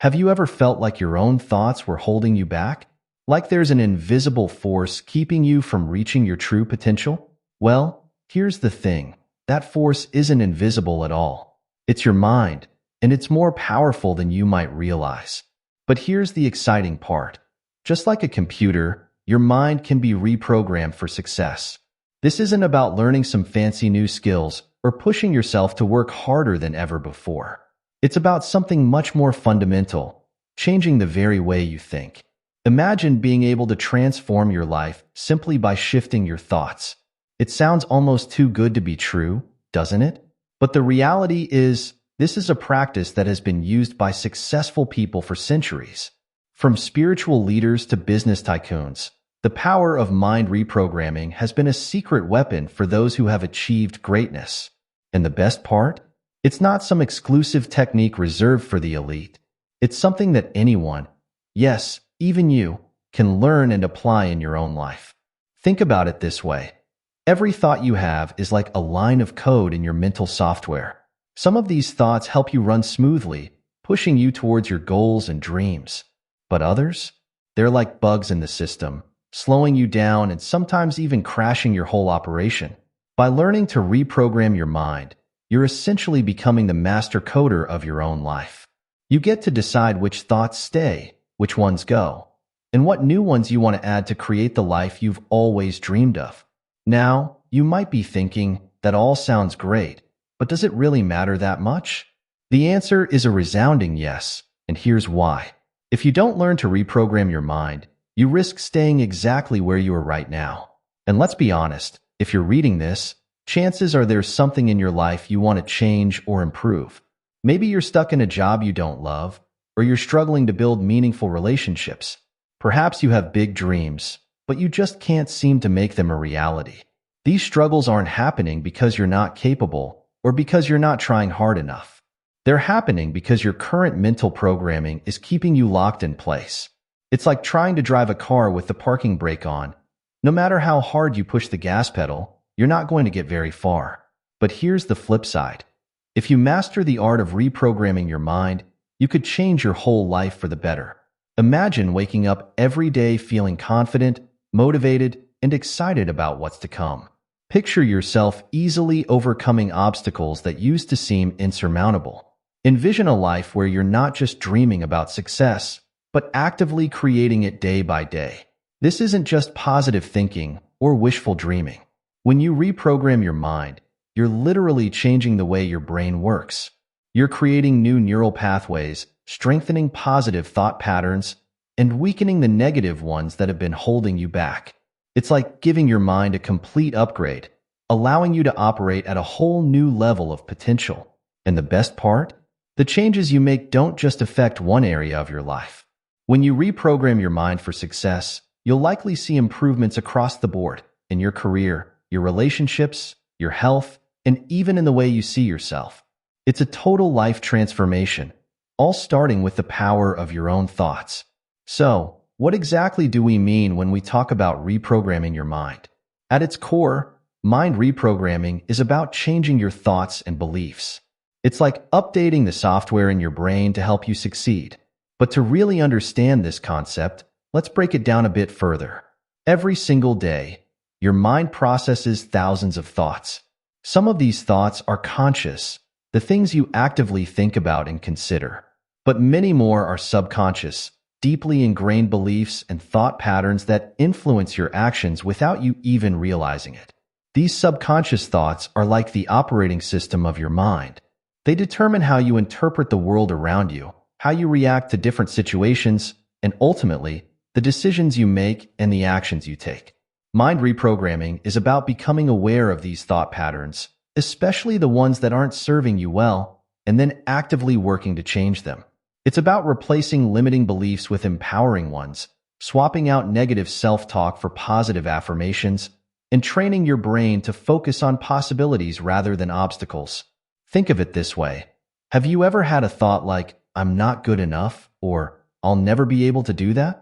Have you ever felt like your own thoughts were holding you back? Like there's an invisible force keeping you from reaching your true potential? Well, here's the thing. That force isn't invisible at all. It's your mind, and it's more powerful than you might realize. But here's the exciting part. Just like a computer, your mind can be reprogrammed for success. This isn't about learning some fancy new skills or pushing yourself to work harder than ever before. It's about something much more fundamental, changing the very way you think. Imagine being able to transform your life simply by shifting your thoughts. It sounds almost too good to be true, doesn't it? But the reality is, this is a practice that has been used by successful people for centuries. From spiritual leaders to business tycoons, the power of mind reprogramming has been a secret weapon for those who have achieved greatness. And the best part? It's not some exclusive technique reserved for the elite. It's something that anyone, yes, even you, can learn and apply in your own life. Think about it this way. Every thought you have is like a line of code in your mental software. Some of these thoughts help you run smoothly, pushing you towards your goals and dreams. But others? They're like bugs in the system, slowing you down and sometimes even crashing your whole operation. By learning to reprogram your mind, you're essentially becoming the master coder of your own life. You get to decide which thoughts stay, which ones go, and what new ones you want to add to create the life you've always dreamed of. Now, you might be thinking, that all sounds great, but does it really matter that much? The answer is a resounding yes, and here's why. If you don't learn to reprogram your mind, you risk staying exactly where you are right now. And let's be honest, if you're reading this, chances are there's something in your life you want to change or improve. Maybe you're stuck in a job you don't love, or you're struggling to build meaningful relationships. Perhaps you have big dreams, but you just can't seem to make them a reality. These struggles aren't happening because you're not capable or because you're not trying hard enough. They're happening because your current mental programming is keeping you locked in place. It's like trying to drive a car with the parking brake on. No matter how hard you push the gas pedal, you're not going to get very far. But here's the flip side. If you master the art of reprogramming your mind, you could change your whole life for the better. Imagine waking up every day feeling confident, motivated, and excited about what's to come. Picture yourself easily overcoming obstacles that used to seem insurmountable. Envision a life where you're not just dreaming about success, but actively creating it day by day. This isn't just positive thinking or wishful dreaming. When you reprogram your mind, you're literally changing the way your brain works. You're creating new neural pathways, strengthening positive thought patterns, and weakening the negative ones that have been holding you back. It's like giving your mind a complete upgrade, allowing you to operate at a whole new level of potential. And the best part? The changes you make don't just affect one area of your life. When you reprogram your mind for success, you'll likely see improvements across the board in your career, your relationships, your health, and even in the way you see yourself. It's a total life transformation, all starting with the power of your own thoughts. So, what exactly do we mean when we talk about reprogramming your mind? At its core, mind reprogramming is about changing your thoughts and beliefs. It's like updating the software in your brain to help you succeed. But to really understand this concept, let's break it down a bit further. Every single day, your mind processes thousands of thoughts. Some of these thoughts are conscious, the things you actively think about and consider. But many more are subconscious, deeply ingrained beliefs and thought patterns that influence your actions without you even realizing it. These subconscious thoughts are like the operating system of your mind. They determine how you interpret the world around you, how you react to different situations, and ultimately, the decisions you make and the actions you take. Mind reprogramming is about becoming aware of these thought patterns, especially the ones that aren't serving you well, and then actively working to change them. It's about replacing limiting beliefs with empowering ones, swapping out negative self-talk for positive affirmations, and training your brain to focus on possibilities rather than obstacles. Think of it this way. Have you ever had a thought like, I'm not good enough, or I'll never be able to do that?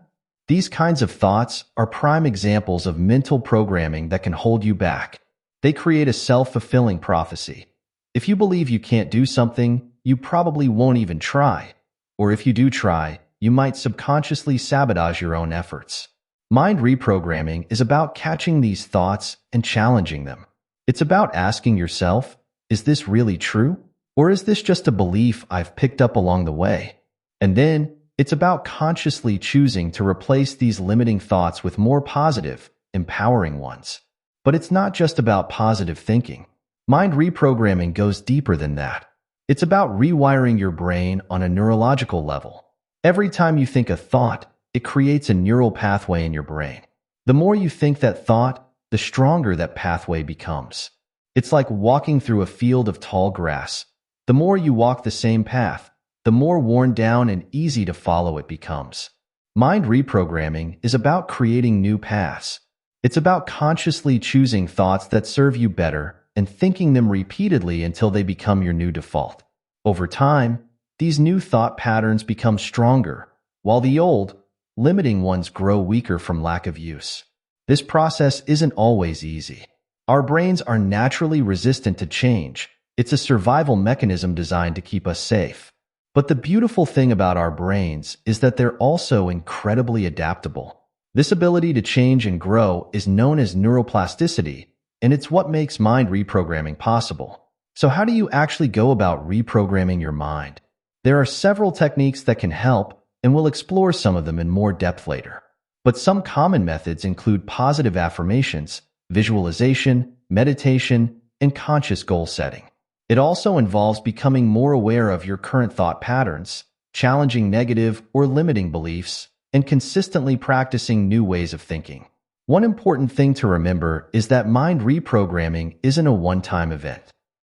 These kinds of thoughts are prime examples of mental programming that can hold you back. They create a self-fulfilling prophecy. If you believe you can't do something, you probably won't even try. or if you do try, you might subconsciously sabotage your own efforts. Mind reprogramming is about catching these thoughts and challenging them. It's about asking yourself, is this really true? Or is this just a belief I've picked up along the way? And then, it's about consciously choosing to replace these limiting thoughts with more positive, empowering ones. But it's not just about positive thinking. Mind reprogramming goes deeper than that. It's about rewiring your brain on a neurological level. Every time you think a thought, it creates a neural pathway in your brain. The more you think that thought, the stronger that pathway becomes. It's like walking through a field of tall grass. The more you walk the same path, the more worn down and easy to follow it becomes. Mind reprogramming is about creating new paths. It's about consciously choosing thoughts that serve you better and thinking them repeatedly until they become your new default. Over time, these new thought patterns become stronger, while the old, limiting ones grow weaker from lack of use. This process isn't always easy. Our brains are naturally resistant to change. It's a survival mechanism designed to keep us safe. But the beautiful thing about our brains is that they're also incredibly adaptable. This ability to change and grow is known as neuroplasticity, and it's what makes mind reprogramming possible. So how do you actually go about reprogramming your mind? There are several techniques that can help, and we'll explore some of them in more depth later. But some common methods include positive affirmations, visualization, meditation, and conscious goal setting. It also involves becoming more aware of your current thought patterns, challenging negative or limiting beliefs, and consistently practicing new ways of thinking. One important thing to remember is that mind reprogramming isn't a one-time event.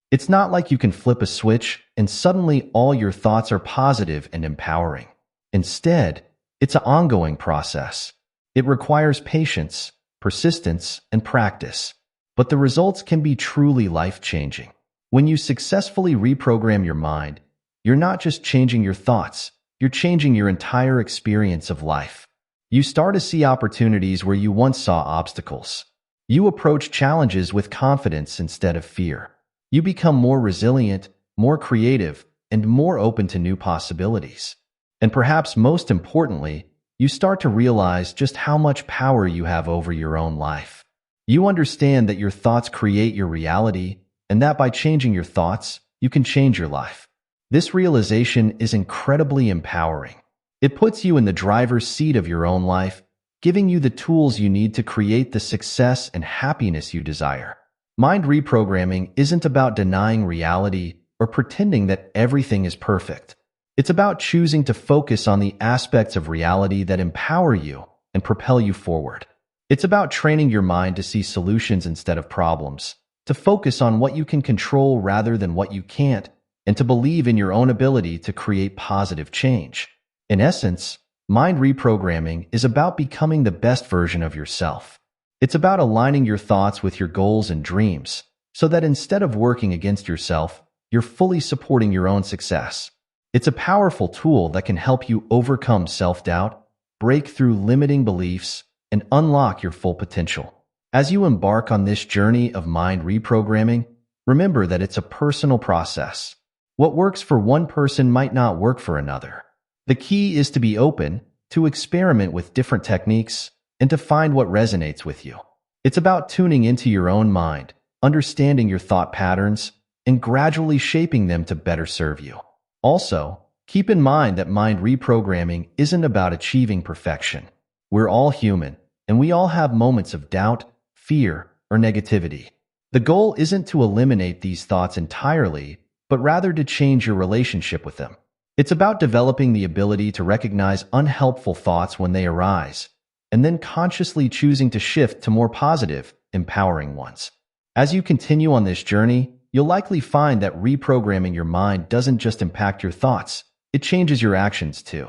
It's not like you can flip a switch and suddenly all your thoughts are positive and empowering. Instead, it's an ongoing process. It requires patience, persistence, and practice. But the results can be truly life-changing. When you successfully reprogram your mind, you're not just changing your thoughts, you're changing your entire experience of life. You start to see opportunities where you once saw obstacles. You approach challenges with confidence instead of fear. You become more resilient, more creative, and more open to new possibilities. And perhaps most importantly, you start to realize just how much power you have over your own life. You understand that your thoughts create your reality, and that by changing your thoughts, you can change your life. This realization is incredibly empowering. It puts you in the driver's seat of your own life, giving you the tools you need to create the success and happiness you desire. Mind reprogramming isn't about denying reality or pretending that everything is perfect. It's about choosing to focus on the aspects of reality that empower you and propel you forward. It's about training your mind to see solutions instead of problems, to focus on what you can control rather than what you can't, and to believe in your own ability to create positive change. In essence, mind reprogramming is about becoming the best version of yourself. It's about aligning your thoughts with your goals and dreams, so that instead of working against yourself, you're fully supporting your own success. It's a powerful tool that can help you overcome self-doubt, break through limiting beliefs, and unlock your full potential. As you embark on this journey of mind reprogramming, remember that it's a personal process. What works for one person might not work for another. The key is to be open, to experiment with different techniques, and to find what resonates with you. It's about tuning into your own mind, understanding your thought patterns, and gradually shaping them to better serve you. Also, keep in mind that mind reprogramming isn't about achieving perfection. We're all human, and we all have moments of doubt, fear, or negativity. The goal isn't to eliminate these thoughts entirely, but rather to change your relationship with them. It's about developing the ability to recognize unhelpful thoughts when they arise, and then consciously choosing to shift to more positive, empowering ones. As you continue on this journey, you'll likely find that reprogramming your mind doesn't just impact your thoughts, it changes your actions too.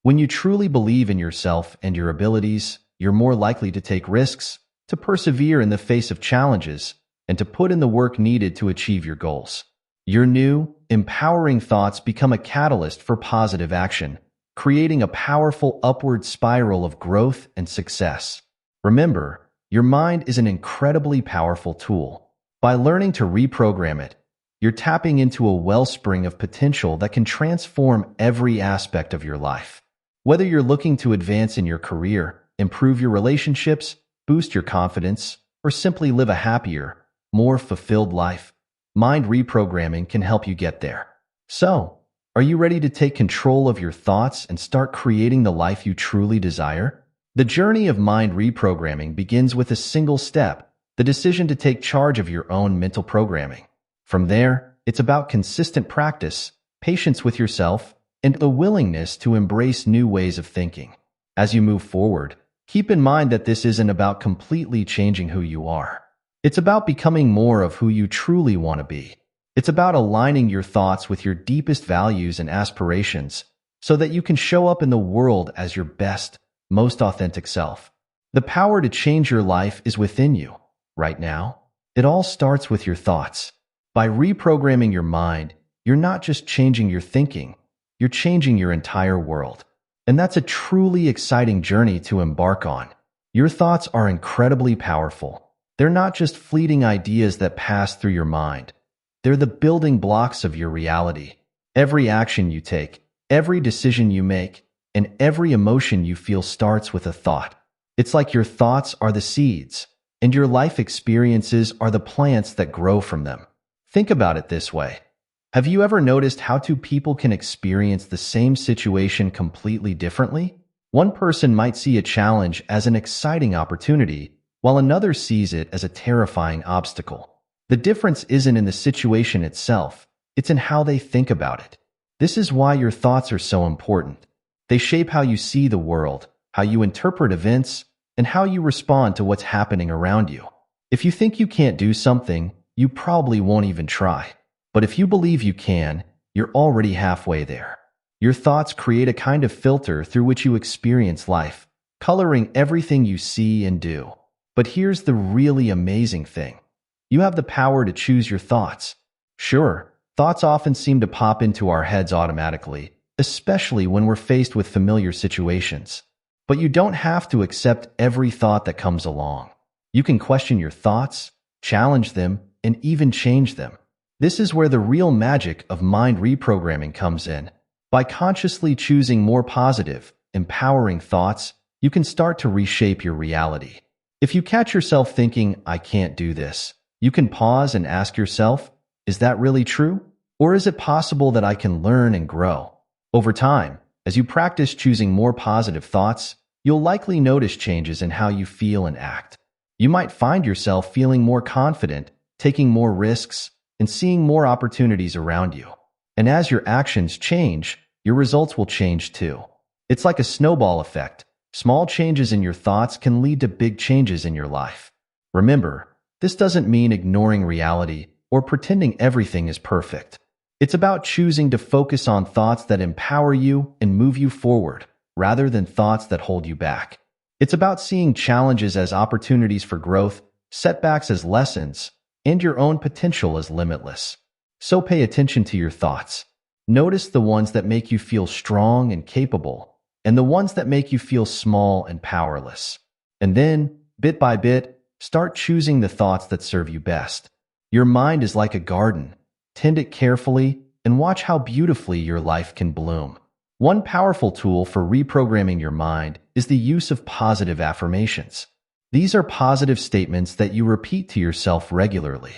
When you truly believe in yourself and your abilities, you're more likely to take risks, to persevere in the face of challenges, and to put in the work needed to achieve your goals. Your new, empowering thoughts become a catalyst for positive action, creating a powerful upward spiral of growth and success. Remember, your mind is an incredibly powerful tool. By learning to reprogram it, You're tapping into a wellspring of potential that can transform every aspect of your life. Whether you're looking to advance in your career, improve your relationships, boost your confidence, or simply live a happier, more fulfilled life, mind reprogramming can help you get there. So, are you ready to take control of your thoughts and start creating the life you truly desire? The journey of mind reprogramming begins with a single step, the decision to take charge of your own mental programming. From there, it's about consistent practice, patience with yourself, and a willingness to embrace new ways of thinking. As you move forward, keep in mind that this isn't about completely changing who you are. It's about becoming more of who you truly want to be. It's about aligning your thoughts with your deepest values and aspirations so that you can show up in the world as your best, most authentic self. The power to change your life is within you. Right now, it all starts with your thoughts. By reprogramming your mind, you're not just changing your thinking, you're changing your entire world. And that's a truly exciting journey to embark on. Your thoughts are incredibly powerful. They're not just fleeting ideas that pass through your mind. They're the building blocks of your reality. Every action you take, every decision you make, and every emotion you feel starts with a thought. It's like your thoughts are the seeds, and your life experiences are the plants that grow from them. Think about it this way. Have you ever noticed how two people can experience the same situation completely differently? One person might see a challenge as an exciting opportunity, while another sees it as a terrifying obstacle. The difference isn't in the situation itself, it's in how they think about it. This is why your thoughts are so important. They shape how you see the world, how you interpret events, and how you respond to what's happening around you. If you think you can't do something, you probably won't even try. But if you believe you can, you're already halfway there. Your thoughts create a kind of filter through which you experience life, coloring everything you see and do. But here's the really amazing thing. You have the power to choose your thoughts. Sure, thoughts often seem to pop into our heads automatically, especially when we're faced with familiar situations. But you don't have to accept every thought that comes along. You can question your thoughts, challenge them, and even change them. This is where the real magic of mind reprogramming comes in. By consciously choosing more positive, empowering thoughts, you can start to reshape your reality. If you catch yourself thinking, "I can't do this," you can pause and ask yourself, "Is that really true? Or is it possible that I can learn and grow?" Over time, as you practice choosing more positive thoughts, you'll likely notice changes in how you feel and act. You might find yourself feeling more confident, taking more risks, and seeing more opportunities around you. And as your actions change, your results will change too. It's like a snowball effect. Small changes in your thoughts can lead to big changes in your life. Remember, this doesn't mean ignoring reality or pretending everything is perfect. It's about choosing to focus on thoughts that empower you and move you forward, rather than thoughts that hold you back. It's about seeing challenges as opportunities for growth, setbacks as lessons, and your own potential as limitless. So pay attention to your thoughts. Notice the ones that make you feel strong and capable, and the ones that make you feel small and powerless. And then, bit by bit, start choosing the thoughts that serve you best. Your mind is like a garden. Tend it carefully and watch how beautifully your life can bloom. One powerful tool for reprogramming your mind is the use of positive affirmations. These are positive statements that you repeat to yourself regularly.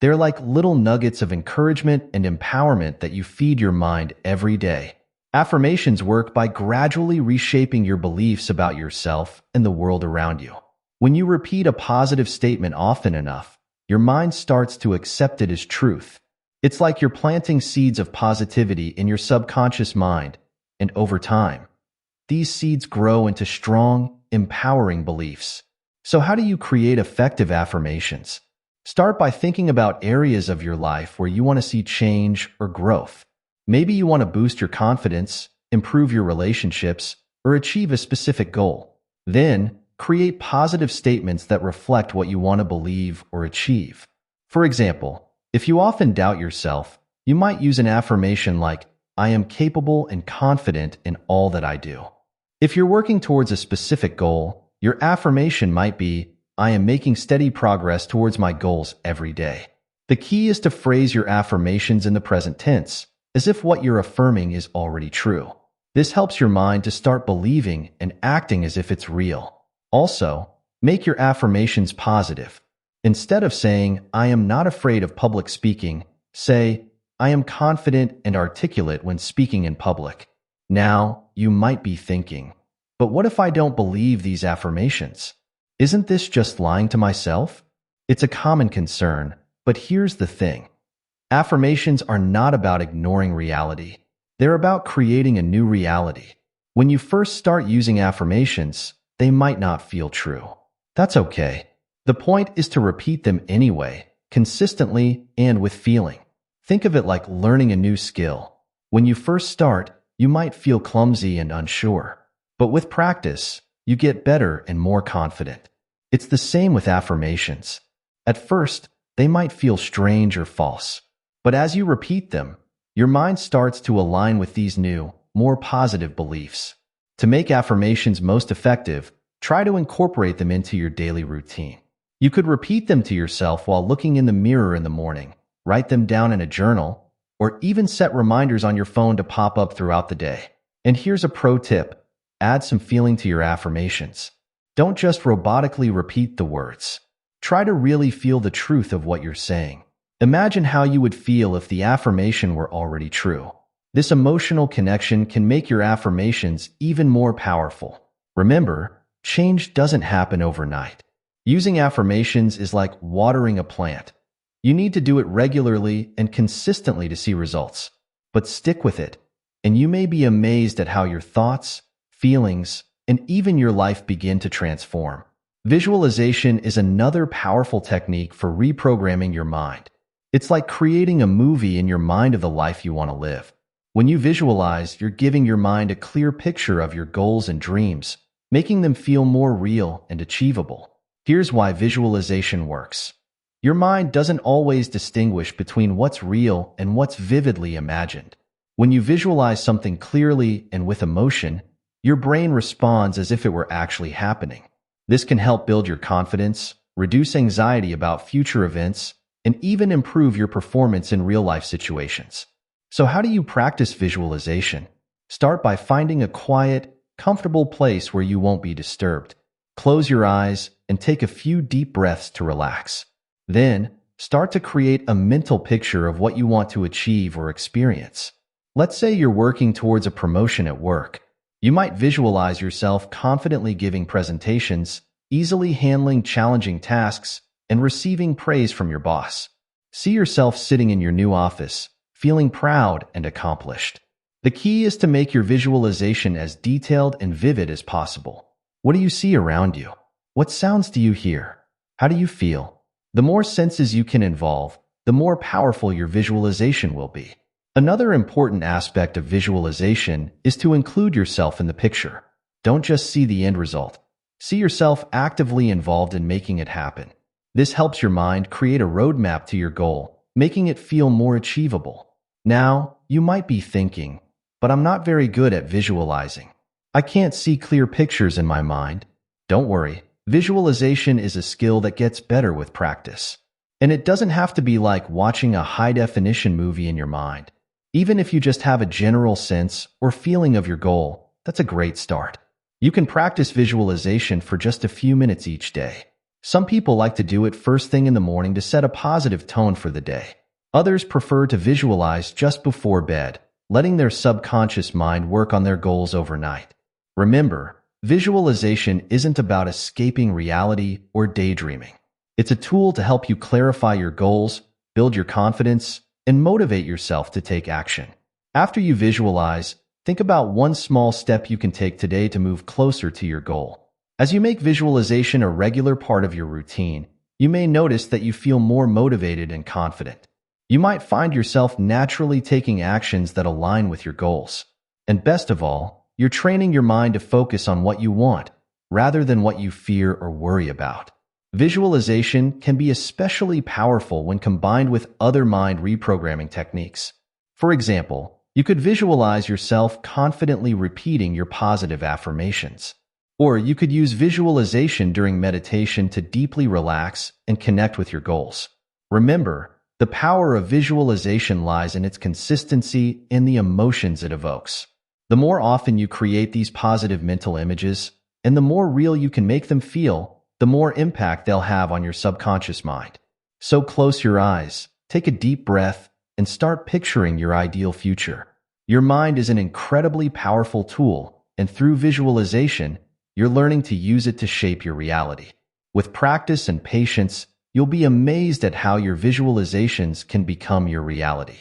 They're like little nuggets of encouragement and empowerment that you feed your mind every day. Affirmations work by gradually reshaping your beliefs about yourself and the world around you. When you repeat a positive statement often enough, your mind starts to accept it as truth. It's like you're planting seeds of positivity in your subconscious mind, and over time, these seeds grow into strong, empowering beliefs. So how do you create effective affirmations? Start by thinking about areas of your life where you want to see change or growth. Maybe you want to boost your confidence, improve your relationships, or achieve a specific goal. Then, create positive statements that reflect what you want to believe or achieve. For example, if you often doubt yourself, you might use an affirmation like, "I am capable and confident in all that I do." If you're working towards a specific goal, your affirmation might be, "I am making steady progress towards my goals every day." The key is to phrase your affirmations in the present tense, as if what you're affirming is already true. This helps your mind to start believing and acting as if it's real. Also, make your affirmations positive. Instead of saying, "I am not afraid of public speaking," say, "I am confident and articulate when speaking in public." Now, you might be thinking, but what if I don't believe these affirmations? Isn't this just lying to myself? It's a common concern, but here's the thing. Affirmations are not about ignoring reality. They're about creating a new reality. When you first start using affirmations, they might not feel true. That's okay. The point is to repeat them anyway, consistently and with feeling. Think of it like learning a new skill. When you first start, you might feel clumsy and unsure. But with practice, you get better and more confident. It's the same with affirmations. At first, they might feel strange or false. But as you repeat them, your mind starts to align with these new, more positive beliefs. To make affirmations most effective, try to incorporate them into your daily routine. You could repeat them to yourself while looking in the mirror in the morning, write them down in a journal, or even set reminders on your phone to pop up throughout the day. And here's a pro tip. Add some feeling to your affirmations. Don't just robotically repeat the words. Try to really feel the truth of what you're saying. Imagine how you would feel if the affirmation were already true. This emotional connection can make your affirmations even more powerful. Remember, change doesn't happen overnight. Using affirmations is like watering a plant. You need to do it regularly and consistently to see results. But stick with it, and you may be amazed at how your thoughts, feelings, and even your life begin to transform. Visualization is another powerful technique for reprogramming your mind. It's like creating a movie in your mind of the life you want to live. When you visualize, you're giving your mind a clear picture of your goals and dreams, making them feel more real and achievable. Here's why visualization works. Your mind doesn't always distinguish between what's real and what's vividly imagined. When you visualize something clearly and with emotion, your brain responds as if it were actually happening. This can help build your confidence, reduce anxiety about future events, and even improve your performance in real-life situations. So how do you practice visualization? Start by finding a quiet, comfortable place where you won't be disturbed. Close your eyes and take a few deep breaths to relax. Then, start to create a mental picture of what you want to achieve or experience. Let's say you're working towards a promotion at work. You might visualize yourself confidently giving presentations, easily handling challenging tasks, and receiving praise from your boss. See yourself sitting in your new office, feeling proud and accomplished. The key is to make your visualization as detailed and vivid as possible. What do you see around you? What sounds do you hear? How do you feel? The more senses you can involve, the more powerful your visualization will be. Another important aspect of visualization is to include yourself in the picture. Don't just see the end result. See yourself actively involved in making it happen. This helps your mind create a roadmap to your goal, making it feel more achievable. Now, you might be thinking, but I'm not very good at visualizing. I can't see clear pictures in my mind. Don't worry. Visualization is a skill that gets better with practice. And it doesn't have to be like watching a high-definition movie in your mind. Even if you just have a general sense or feeling of your goal, that's a great start. You can practice visualization for just a few minutes each day. Some people like to do it first thing in the morning to set a positive tone for the day. Others prefer to visualize just before bed, letting their subconscious mind work on their goals overnight. Remember, visualization isn't about escaping reality or daydreaming. It's a tool to help you clarify your goals, build your confidence, and motivate yourself to take action. After you visualize, think about one small step you can take today to move closer to your goal. As you make visualization a regular part of your routine, you may notice that you feel more motivated and confident. You might find yourself naturally taking actions that align with your goals. And best of all, you're training your mind to focus on what you want, rather than what you fear or worry about. Visualization can be especially powerful when combined with other mind reprogramming techniques. For example, you could visualize yourself confidently repeating your positive affirmations. Or you could use visualization during meditation to deeply relax and connect with your goals. Remember, The power of visualization lies in its consistency and the emotions it evokes. The more often you create these positive mental images, and the more real you can make them feel, the more impact they'll have on your subconscious mind. So close your eyes, take a deep breath, and start picturing your ideal future. Your mind is an incredibly powerful tool, and through visualization, you're learning to use it to shape your reality. With practice and patience, you'll be amazed at how your visualizations can become your reality.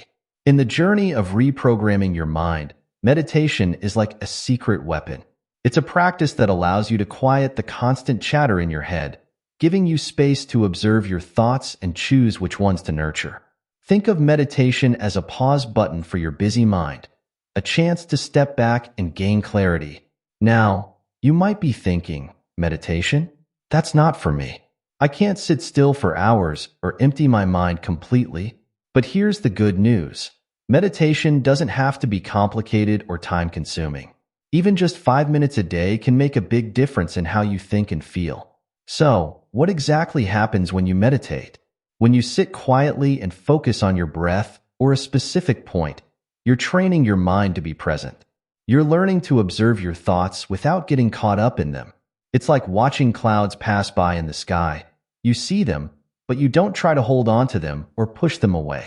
In the journey of reprogramming your mind, meditation is like a secret weapon. It's a practice that allows you to quiet the constant chatter in your head, giving you space to observe your thoughts and choose which ones to nurture. Think of meditation as a pause button for your busy mind, a chance to step back and gain clarity. Now, you might be thinking, meditation? That's not for me. I can't sit still for hours or empty my mind completely. But here's the good news. Meditation doesn't have to be complicated or time-consuming. Even just 5 minutes a day can make a big difference in how you think and feel. So, what exactly happens when you meditate? When you sit quietly and focus on your breath or a specific point, you're training your mind to be present. You're learning to observe your thoughts without getting caught up in them. It's like watching clouds pass by in the sky. You see them, but you don't try to hold on to them or push them away.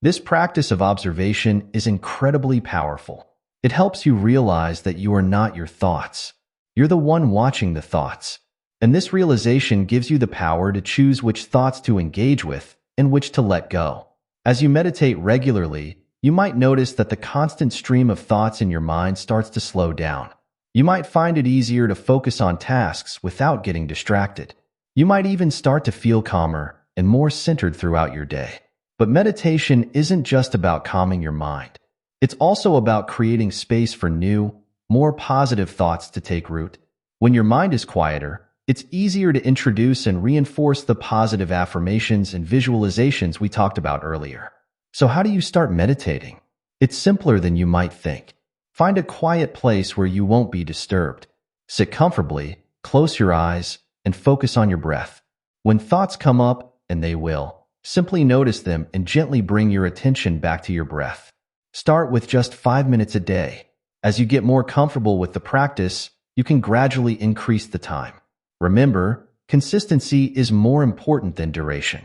This practice of observation is incredibly powerful. It helps you realize that you are not your thoughts. You're the one watching the thoughts. And this realization gives you the power to choose which thoughts to engage with and which to let go. As you meditate regularly, you might notice that the constant stream of thoughts in your mind starts to slow down. You might find it easier to focus on tasks without getting distracted. You might even start to feel calmer and more centered throughout your day. But meditation isn't just about calming your mind. It's also about creating space for new, more positive thoughts to take root. When your mind is quieter, it's easier to introduce and reinforce the positive affirmations and visualizations we talked about earlier. So how do you start meditating? It's simpler than you might think. Find a quiet place where you won't be disturbed. Sit comfortably, close your eyes, and focus on your breath. When thoughts come up, and they will, simply notice them and gently bring your attention back to your breath. Start with just 5 minutes a day. As you get more comfortable with the practice, you can gradually increase the time. Remember, consistency is more important than duration.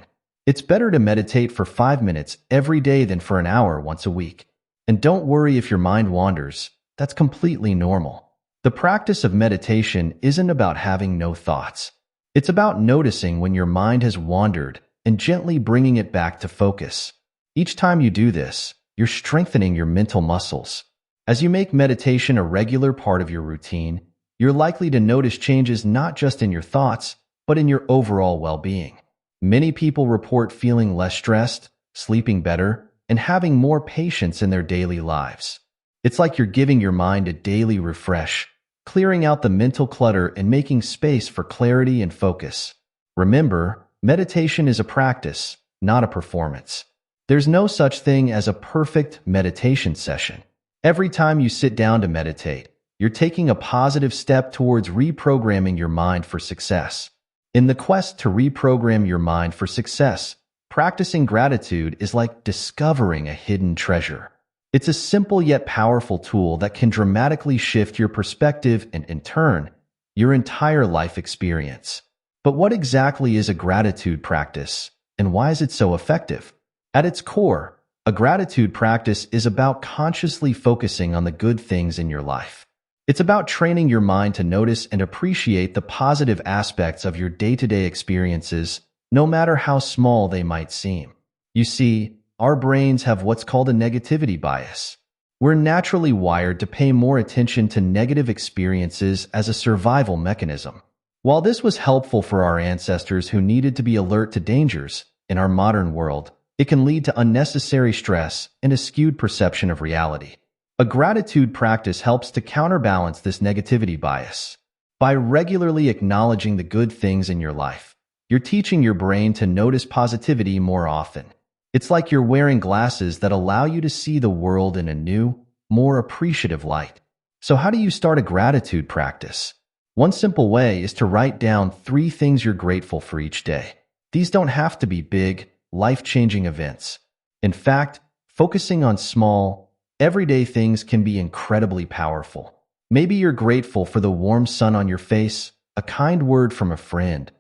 It's better to meditate for 5 minutes every day than for an hour once a week. And don't worry if your mind wanders. That's completely normal. The practice of meditation isn't about having no thoughts. It's about noticing when your mind has wandered and gently bringing it back to focus. Each time you do this, you're strengthening your mental muscles. As you make meditation a regular part of your routine, you're likely to notice changes not just in your thoughts, but in your overall well-being. Many people report feeling less stressed, sleeping better, and having more patience in their daily lives. It's like you're giving your mind a daily refresh, clearing out the mental clutter and making space for clarity and focus. Remember, meditation is a practice, not a performance. There's no such thing as a perfect meditation session. Every time you sit down to meditate, you're taking a positive step towards reprogramming your mind for success. In the quest to reprogram your mind for success, practicing gratitude is like discovering a hidden treasure. It's a simple yet powerful tool that can dramatically shift your perspective and, in turn, your entire life experience. But what exactly is a gratitude practice, and why is it so effective? At its core, a gratitude practice is about consciously focusing on the good things in your life. It's about training your mind to notice and appreciate the positive aspects of your day-to-day experiences, no matter how small they might seem. You see, our brains have what's called a negativity bias. We're naturally wired to pay more attention to negative experiences as a survival mechanism. While this was helpful for our ancestors who needed to be alert to dangers, in our modern world, it can lead to unnecessary stress and a skewed perception of reality. A gratitude practice helps to counterbalance this negativity bias. By regularly acknowledging the good things in your life, you're teaching your brain to notice positivity more often. It's like you're wearing glasses that allow you to see the world in a new, more appreciative light. So how do you start a gratitude practice? One simple way is to write down 3 things you're grateful for each day. These don't have to be big, life-changing events. In fact, focusing on small, everyday things can be incredibly powerful. Maybe you're grateful for the warm sun on your face, a kind word from a friend,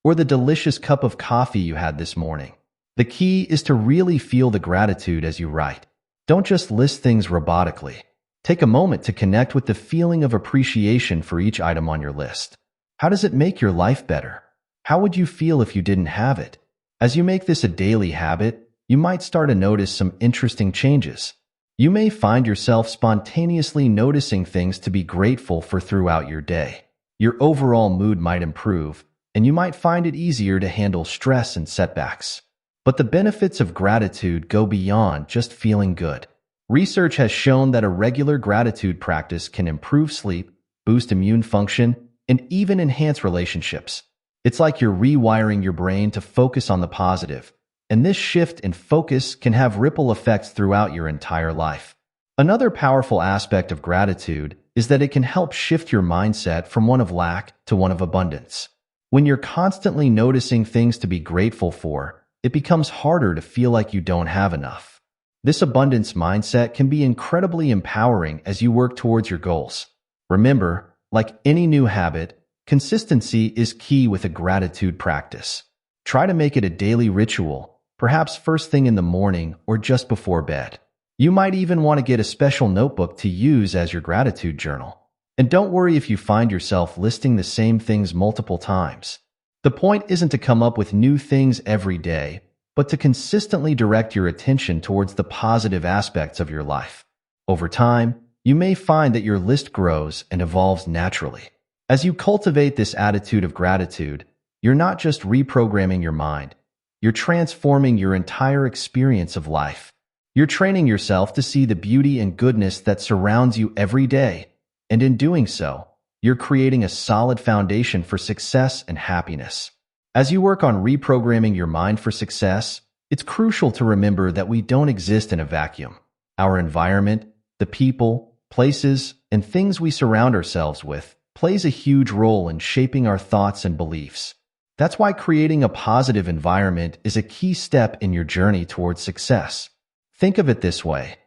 or the delicious cup of coffee you had this morning. The key is to really feel the gratitude as you write. Don't just list things robotically. Take a moment to connect with the feeling of appreciation for each item on your list. How does it make your life better? How would you feel if you didn't have it? As you make this a daily habit, you might start to notice some interesting changes. You may find yourself spontaneously noticing things to be grateful for throughout your day. Your overall mood might improve, and you might find it easier to handle stress and setbacks. But the benefits of gratitude go beyond just feeling good. Research has shown that a regular gratitude practice can improve sleep, boost immune function, and even enhance relationships. It's like you're rewiring your brain to focus on the positive, and this shift in focus can have ripple effects throughout your entire life. Another powerful aspect of gratitude is that it can help shift your mindset from one of lack to one of abundance. When you're constantly noticing things to be grateful for, it becomes harder to feel like you don't have enough. This abundance mindset can be incredibly empowering as you work towards your goals. Remember, like any new habit, consistency is key with a gratitude practice. Try to make it a daily ritual, perhaps first thing in the morning or just before bed. You might even want to get a special notebook to use as your gratitude journal. And don't worry if you find yourself listing the same things multiple times. The point isn't to come up with new things every day, but to consistently direct your attention towards the positive aspects of your life. Over time, you may find that your list grows and evolves naturally. As you cultivate this attitude of gratitude, you're not just reprogramming your mind, you're transforming your entire experience of life. You're training yourself to see the beauty and goodness that surrounds you every day, and in doing so, you're creating a solid foundation for success and happiness. As you work on reprogramming your mind for success, it's crucial to remember that we don't exist in a vacuum. Our environment, the people, places, and things we surround ourselves with plays a huge role in shaping our thoughts and beliefs. That's why creating a positive environment is a key step in your journey towards success. Think of it this way.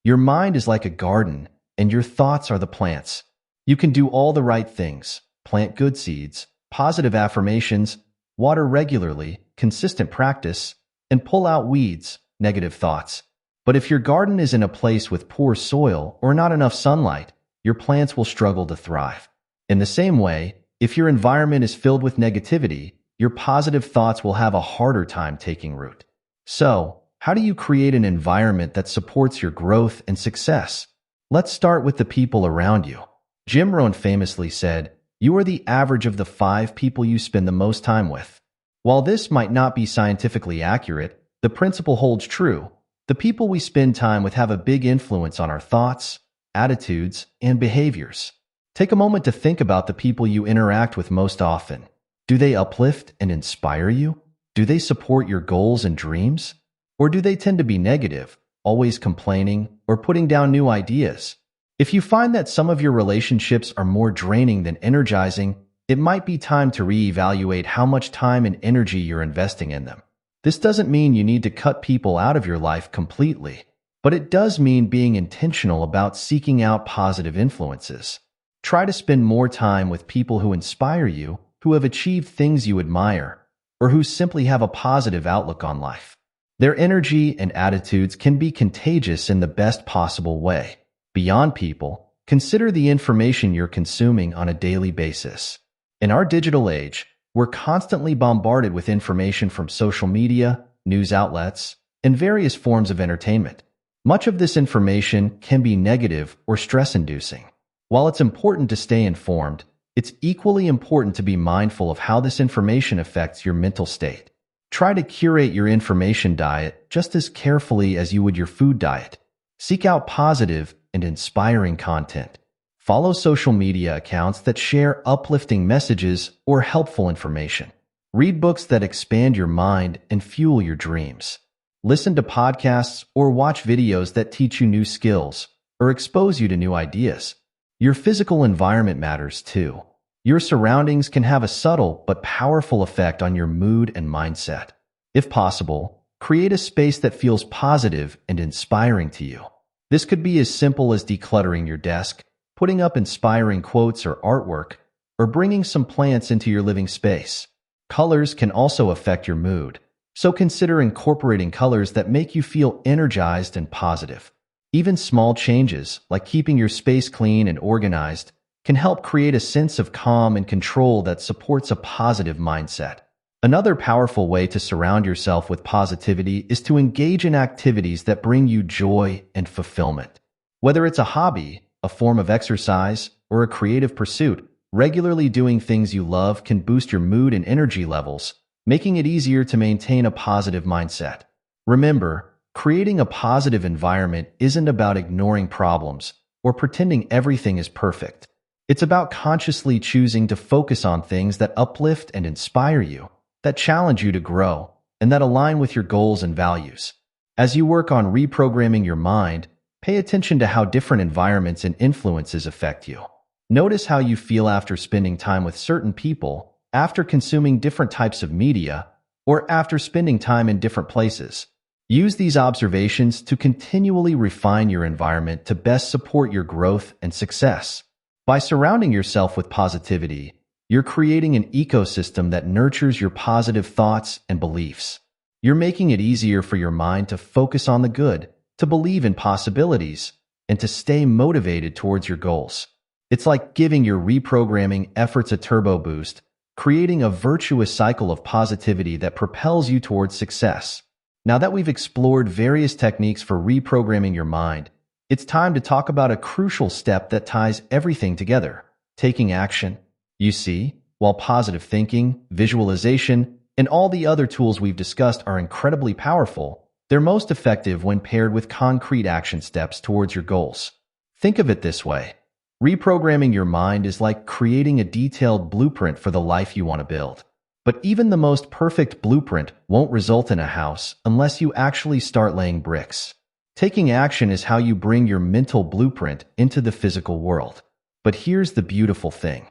Your mind is like a garden, and your thoughts are the plants. You can do all the right things, plant good seeds, positive affirmations, water regularly, consistent practice, and pull out weeds, negative thoughts. But if your garden is in a place with poor soil or not enough sunlight, your plants will struggle to thrive. In the same way, if your environment is filled with negativity, your positive thoughts will have a harder time taking root. So, how do you create an environment that supports your growth and success? Let's start with the people around you. Jim Rohn famously said, "You are the average of the 5 people you spend the most time with." While this might not be scientifically accurate, the principle holds true. The people we spend time with have a big influence on our thoughts, attitudes, and behaviors. Take a moment to think about the people you interact with most often. Do they uplift and inspire you? Do they support your goals and dreams? Or do they tend to be negative, always complaining, or putting down new ideas? If you find that some of your relationships are more draining than energizing, it might be time to reevaluate how much time and energy you're investing in them. This doesn't mean you need to cut people out of your life completely, but it does mean being intentional about seeking out positive influences. Try to spend more time with people who inspire you, who have achieved things you admire, or who simply have a positive outlook on life. Their energy and attitudes can be contagious in the best possible way. Beyond people, consider the information you're consuming on a daily basis. In our digital age, we're constantly bombarded with information from social media, news outlets, and various forms of entertainment. Much of this information can be negative or stress-inducing. While it's important to stay informed, it's equally important to be mindful of how this information affects your mental state. Try to curate your information diet just as carefully as you would your food diet. Seek out positive and inspiring content. Follow social media accounts that share uplifting messages or helpful information. Read books that expand your mind and fuel your dreams. Listen to podcasts or watch videos that teach you new skills or expose you to new ideas. Your physical environment matters too. Your surroundings can have a subtle but powerful effect on your mood and mindset. If possible, create a space that feels positive and inspiring to you. This could be as simple as decluttering your desk, putting up inspiring quotes or artwork, or bringing some plants into your living space. Colors can also affect your mood, so consider incorporating colors that make you feel energized and positive. Even small changes, like keeping your space clean and organized, can help create a sense of calm and control that supports a positive mindset. Another powerful way to surround yourself with positivity is to engage in activities that bring you joy and fulfillment. Whether it's a hobby, a form of exercise, or a creative pursuit, regularly doing things you love can boost your mood and energy levels, making it easier to maintain a positive mindset. Remember, creating a positive environment isn't about ignoring problems or pretending everything is perfect. It's about consciously choosing to focus on things that uplift and inspire you, that challenge you to grow, and that align with your goals and values. As you work on reprogramming your mind, pay attention to how different environments and influences affect you. Notice how you feel after spending time with certain people, after consuming different types of media, or after spending time in different places. Use these observations to continually refine your environment to best support your growth and success. By surrounding yourself with positivity, you're creating an ecosystem that nurtures your positive thoughts and beliefs. You're making it easier for your mind to focus on the good, to believe in possibilities, and to stay motivated towards your goals. It's like giving your reprogramming efforts a turbo boost, creating a virtuous cycle of positivity that propels you towards success. Now that we've explored various techniques for reprogramming your mind, it's time to talk about a crucial step that ties everything together: taking action. You see, while positive thinking, visualization, and all the other tools we've discussed are incredibly powerful, they're most effective when paired with concrete action steps towards your goals. Think of it this way: reprogramming your mind is like creating a detailed blueprint for the life you want to build. But even the most perfect blueprint won't result in a house unless you actually start laying bricks. Taking action is how you bring your mental blueprint into the physical world. But here's the beautiful thing.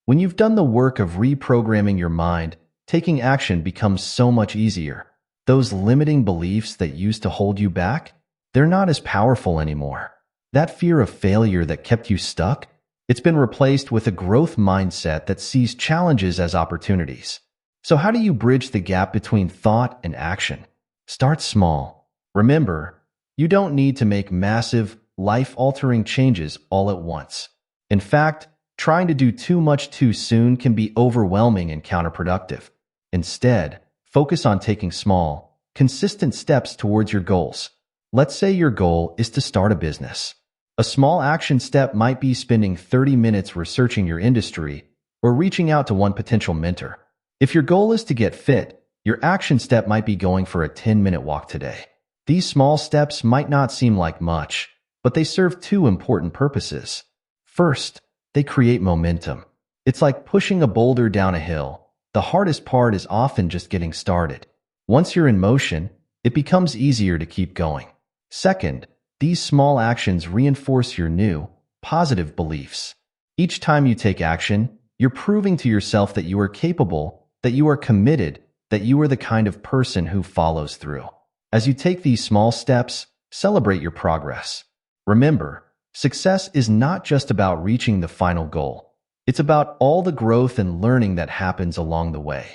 When you've done the work of reprogramming your mind, taking action becomes so much easier. Those limiting beliefs that used to hold you back, they're not as powerful anymore. That fear of failure that kept you stuck, it's been replaced with a growth mindset that sees challenges as opportunities. So how do you bridge the gap between thought and action? Start small. Remember, you don't need to make massive, life-altering changes all at once. In fact, trying to do too much too soon can be overwhelming and counterproductive. Instead, focus on taking small, consistent steps towards your goals. Let's say your goal is to start a business. A small action step might be spending 30 minutes researching your industry or reaching out to one potential mentor. If your goal is to get fit, your action step might be going for a 10-minute walk today. These small steps might not seem like much, but they serve two important purposes. First, they create momentum. It's like pushing a boulder down a hill. The hardest part is often just getting started. Once you're in motion, it becomes easier to keep going. Second, these small actions reinforce your new, positive beliefs. Each time you take action, you're proving to yourself that you are capable, that you are committed, that you are the kind of person who follows through. As you take these small steps, celebrate your progress. Remember, success is not just about reaching the final goal. It's about all the growth and learning that happens along the way.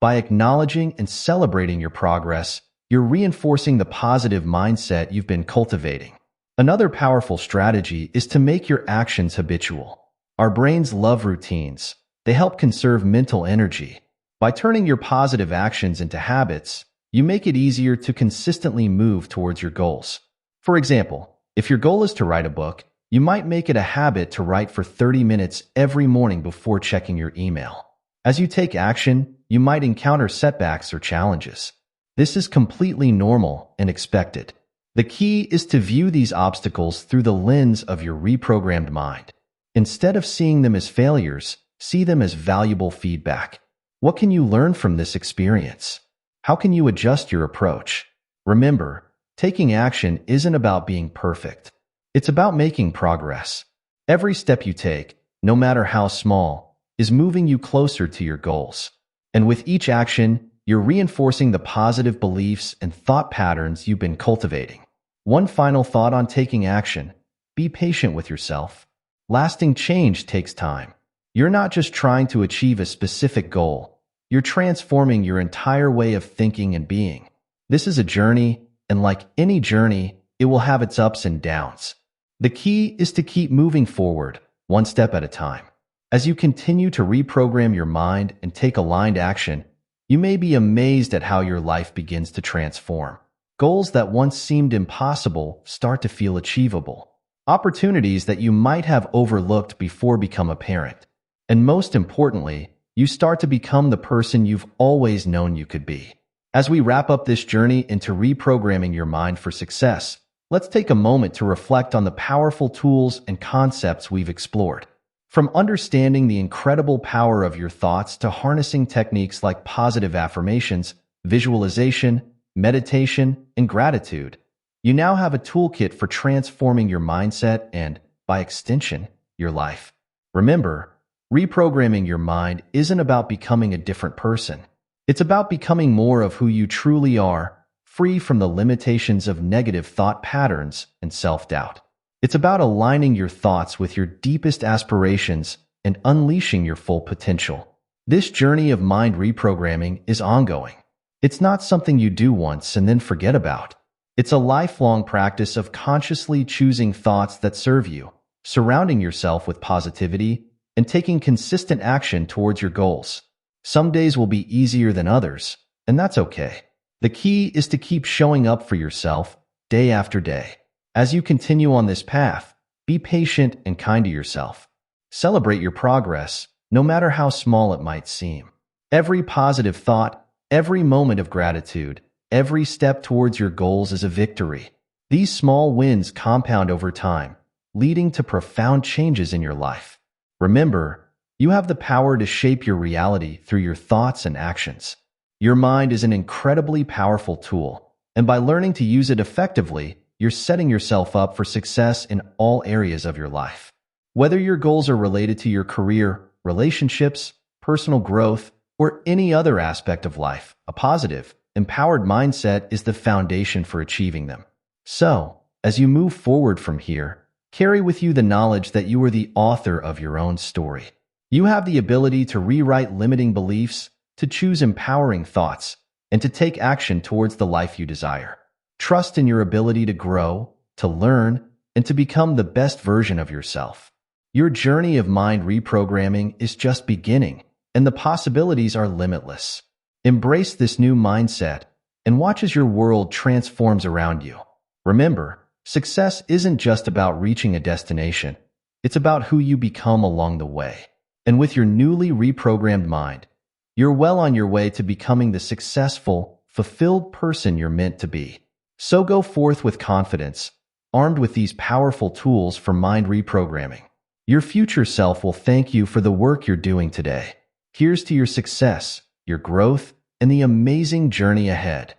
By acknowledging and celebrating your progress, you're reinforcing the positive mindset you've been cultivating. Another powerful strategy is to make your actions habitual. Our brains love routines. They help conserve mental energy. By turning your positive actions into habits, you make it easier to consistently move towards your goals. For example, if your goal is to write a book, you might make it a habit to write for 30 minutes every morning before checking your email. As you take action, you might encounter setbacks or challenges. This is completely normal and expected. The key is to view these obstacles through the lens of your reprogrammed mind. Instead of seeing them as failures, see them as valuable feedback. What can you learn from this experience? How can you adjust your approach? Remember, taking action isn't about being perfect. It's about making progress. Every step you take, no matter how small, is moving you closer to your goals. And with each action, You're reinforcing the positive beliefs and thought patterns you've been cultivating. One final thought on taking action: be patient with yourself. Lasting change takes time. You're not just trying to achieve a specific goal, you're transforming your entire way of thinking and being. This is a journey, and like any journey, it will have its ups and downs. The key is to keep moving forward, one step at a time. As you continue to reprogram your mind and take aligned action, you may be amazed at how your life begins to transform. Goals that once seemed impossible start to feel achievable. Opportunities that you might have overlooked before become apparent. And most importantly, you start to become the person you've always known you could be. As we wrap up this journey into reprogramming your mind for success, let's take a moment to reflect on the powerful tools and concepts we've explored. From understanding the incredible power of your thoughts to harnessing techniques like positive affirmations, visualization, meditation, and gratitude, you now have a toolkit for transforming your mindset and, by extension, your life. Remember, reprogramming your mind isn't about becoming a different person. It's about becoming more of who you truly are, free from the limitations of negative thought patterns and self-doubt. It's about aligning your thoughts with your deepest aspirations and unleashing your full potential. This journey of mind reprogramming is ongoing. It's not something you do once and then forget about. It's a lifelong practice of consciously choosing thoughts that serve you, surrounding yourself with positivity, and taking consistent action towards your goals. Some days will be easier than others, and that's okay. The key is to keep showing up for yourself day after day. As you continue on this path, be patient and kind to yourself. Celebrate your progress, no matter how small it might seem. Every positive thought, every moment of gratitude, every step towards your goals is a victory. These small wins compound over time, leading to profound changes in your life. Remember, you have the power to shape your reality through your thoughts and actions. Your mind is an incredibly powerful tool, and by learning to use it effectively, you're setting yourself up for success in all areas of your life. Whether your goals are related to your career, relationships, personal growth, or any other aspect of life, a positive, empowered mindset is the foundation for achieving them. So, as you move forward from here, carry with you the knowledge that you are the author of your own story. You have the ability to rewrite limiting beliefs, to choose empowering thoughts, and to take action towards the life you desire. Trust in your ability to grow, to learn, and to become the best version of yourself. Your journey of mind reprogramming is just beginning, and the possibilities are limitless. Embrace this new mindset and watch as your world transforms around you. Remember, success isn't just about reaching a destination. It's about who you become along the way. And with your newly reprogrammed mind, you're well on your way to becoming the successful, fulfilled person you're meant to be. So go forth with confidence, armed with these powerful tools for mind reprogramming. Your future self will thank you for the work you're doing today. Here's to your success, your growth, and the amazing journey ahead.